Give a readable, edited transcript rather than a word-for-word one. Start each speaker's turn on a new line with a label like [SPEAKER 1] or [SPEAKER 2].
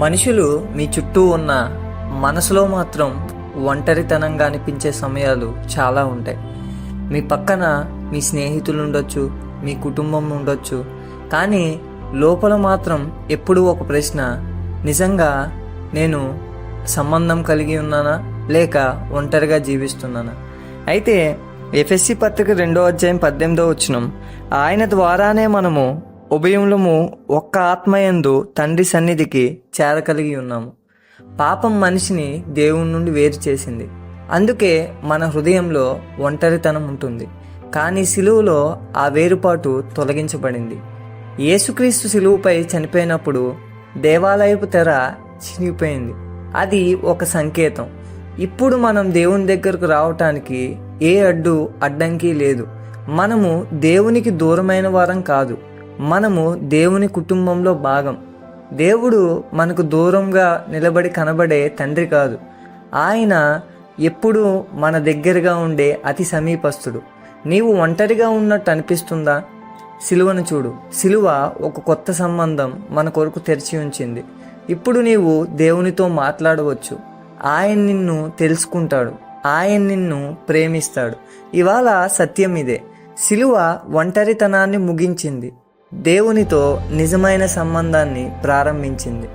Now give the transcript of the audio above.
[SPEAKER 1] మనుషులు మీ చుట్టూ ఉన్న మనసులో మాత్రం ఒంటరితనంగా అనిపించే సమయాలు చాలా ఉంటాయి. మీ పక్కన మీ స్నేహితులు ఉండొచ్చు, మీ కుటుంబం ఉండొచ్చు, కానీ లోపల మాత్రం ఎప్పుడూ ఒక ప్రశ్న, నిజంగా నేను సంబంధం కలిగి ఉన్నానా లేక ఒంటరిగా జీవిస్తున్నానా? అయితే ఎఫెసీ పత్రిక 2:18 ఆయన ద్వారానే మనము ఉభయములము ఒక్క ఆత్మయందు తండ్రి సన్నిధికి చేరగలిగి ఉన్నాము. పాపం మనిషిని దేవుని నుండి వేరు చేసింది. అందుకే మన హృదయంలో ఒంటరితనం ఉంటుంది. కానీ సిలువలో ఆ వేరుపాటు తొలగించబడింది. యేసుక్రీస్తు సిలువపై చనిపోయినప్పుడు దేవాలయపు తెర చినిగిపోయింది. అది ఒక సంకేతం. ఇప్పుడు మనం దేవుని దగ్గరకు రావటానికి ఏ అడ్డంకి లేదు. మనము దేవునికి దూరమైన వారం కాదు, మనము దేవుని కుటుంబంలో భాగం. దేవుడు మనకు దూరంగా నిలబడి కనబడే తండ్రి కాదు. ఆయన ఎప్పుడూ మన దగ్గరగా ఉండే అతి సమీపస్తుడు. నీవు ఒంటరిగా ఉన్నట్టు అనిపిస్తుందా? సిలువను చూడు. సిలువ ఒక కొత్త సంబంధం మన కొరకు తెరిచి ఉంచింది. ఇప్పుడు నీవు దేవునితో మాట్లాడవచ్చు. ఆయన నిన్ను తెలుసుకుంటాడు, ఆయన నిన్ను ప్రేమిస్తాడు. ఇవాళ సత్యం ఇదే. సిలువ ఒంటరితనాన్ని ముగించింది, దేవునితో నిజమైన సంబంధాన్ని ప్రారంభించింది.